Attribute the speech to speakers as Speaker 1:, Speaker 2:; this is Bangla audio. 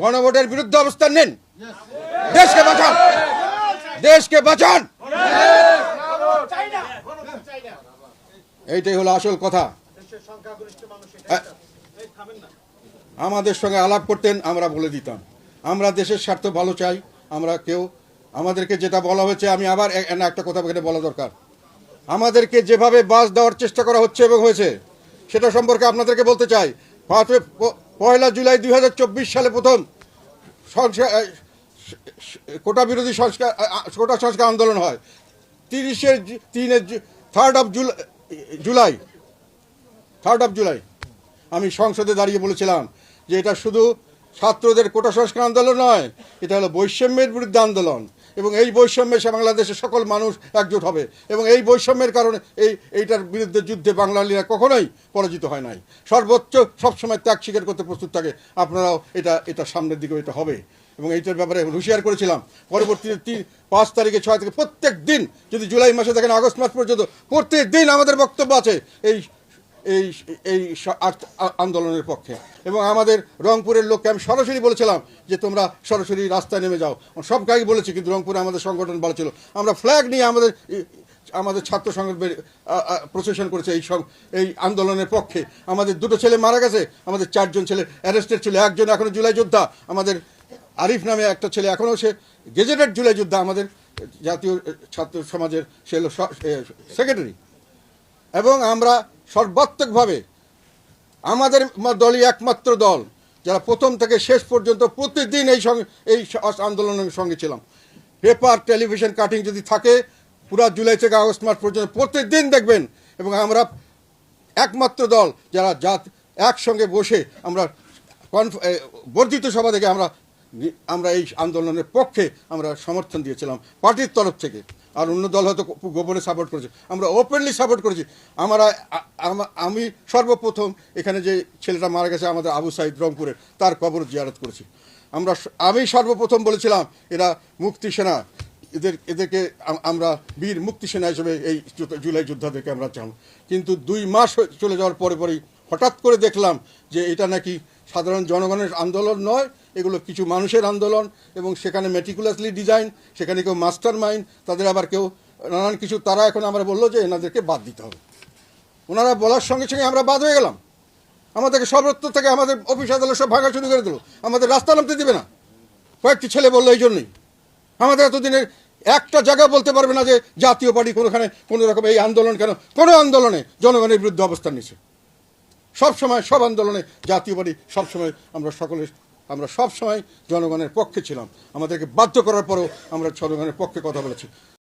Speaker 1: গণভোটের বিরুদ্ধে অবস্থান নিন, দেশকে বাঁচান, দেশকে বাঁচান। এইটাই হলো আসল কথা। আমাদের সঙ্গে আলাপ করতেন, আমরা বলে দিতাম আমরা দেশের স্বার্থ ভালো চাই। আমরা কেউ আমাদেরকে যেটা বলা হয়েছে, আমি আবার একটা কথা এখানে বলা দরকার, আমাদেরকে যেভাবে বাস দেওয়ার চেষ্টা করা হচ্ছে এবং হয়েছে সেটা সম্পর্কে আপনাদেরকে বলতে চাই। 1 জুলাই 2024 সালে প্রথম কোটা বিরোধী কোটা সংস্কার আন্দোলন হয়। 3rd of জুলাই আমি সংসদে দাঁড়িয়ে বলেছিলাম যে এটা শুধু ছাত্রদের কোটা সংস্কার আন্দোলন নয়, এটা হলো বৈষম্যের বিরুদ্ধে আন্দোলন, এবং এই বৈষম্যে বাংলাদেশের সকল মানুষ একজোট হবে, এবং এই বৈষম্যের কারণে এইটার বিরুদ্ধে যুদ্ধে বাঙালিরা কখনোই পরাজিত হয় নাই। সর্বোচ্চ সবসময় ত্যাগ স্বীকার করতে প্রস্তুত থাকে। আপনারাও এটা সামনের দিকে এটা হবে, এবং এইটার ব্যাপারে হুঁশিয়ার করেছিলাম। পরবর্তীতে 5 তারিখে 6 থেকে প্রত্যেক দিন, যদি জুলাই মাসে দেখেন আগস্ট মাস পর্যন্ত, প্রত্যেক দিন আমাদের বক্তব্য আছে এই আন্দোলনের পক্ষে। এবং আমাদের রংপুরের লোককে আমি সরাসরি বলেছিলাম যে তোমরা সরাসরি রাস্তায় নেমে যাও। সব গাড়ি বলেছি, কিন্তু রংপুরে আমাদের সংগঠন ভালো ছিল, আমরা ফ্ল্যাগ নিয়ে আমাদের ছাত্র সংগঠন প্রসেশন করেছে এই আন্দোলনের পক্ষে। আমাদের 2 ছেলে মারা গেছে, আমাদের 4 জন ছেলে অ্যারেস্টেড ছিল। একজন এখনো জুলাই যোদ্ধা, আমাদের আরিফ নামে একটা ছেলে, এখনও সে গেজেটেড জুলাই যোদ্ধা, আমাদের জাতীয় ছাত্র সমাজের সে হলো সেক্রেটারি। এবং আমরা সর্বাত্মকভাবে আমাদের দলই একমাত্র দল যারা প্রথম থেকে শেষ পর্যন্ত প্রতিদিন এই আন্দোলনের সঙ্গে ছিলাম। পেপার টেলিভিশন কাটিং যদি থাকে, পুরো জুলাই থেকে আগস্ট মাস পর্যন্ত প্রতিদিন দেখবেন। এবং আমরা একমাত্র দল যারা একসঙ্গে বসে আমরা বর্ধিত সভা থেকে আমরা এই আন্দোলনের পক্ষে আমরা সমর্থন দিয়েছিলাম পার্টির তরফ থেকে। আর অন্য দল হয়তো গোপনে সাপোর্ট করেছে, আমরা ওপেনলি সাপোর্ট করেছি। আমি সর্বপ্রথম এখানে যে ছেলেটা মারা গেছে আমাদের আবু সাইদ রংপুরের, তার কবর জিয়ারত করেছি। আমি সর্বপ্রথম বলেছিলাম এরা মুক্তি সেনা, এদেরকে আমরা বীর মুক্তি সেনা হিসেবে এই জুলাই যোদ্ধাদেরকে আমরা চান। কিন্তু 2 মাস চলে যাওয়ার পরেই হঠাৎ করে দেখলাম যে এটা নাকি সাধারণ জনগণের আন্দোলন নয়, এগুলো কিছু মানুষের আন্দোলন, এবং সেখানে মেটিকুলাসলি ডিজাইন, সেখানে কেউ মাস্টার মাইন্ড, তাদের আবার কেউ নানান কিছু। তারা এখন আমরা বললো যে এনাদেরকে বাদ দিতে হবে। ওনারা বলার সঙ্গে সঙ্গে আমরা বাদ হয়ে গেলাম। আমাদেরকে সর্বত্র থেকে আমাদের অফিস আদালত সব ভাঙা শুরু করে দিল, আমাদের রাস্তা নামতে দিবে না। কয়েকটি ছেলে বললো এই জন্যই। আমাদের এতদিনের একটা জায়গা বলতে পারবে না যে জাতীয় পার্টি কোনোখানে কোনো রকম এই আন্দোলন, কেন কোনো আন্দোলনে জনগণের বিরুদ্ধে অবস্থান নিচ্ছে। সবসময় সব আন্দোলনে জাতীয় পার্টি সবসময় আমরা সবসময় জনগণের পক্ষে ছিলাম। আমাদেরকে বাধ্য করার পরেও আমরা জনগণের পক্ষে কথা বলেছি।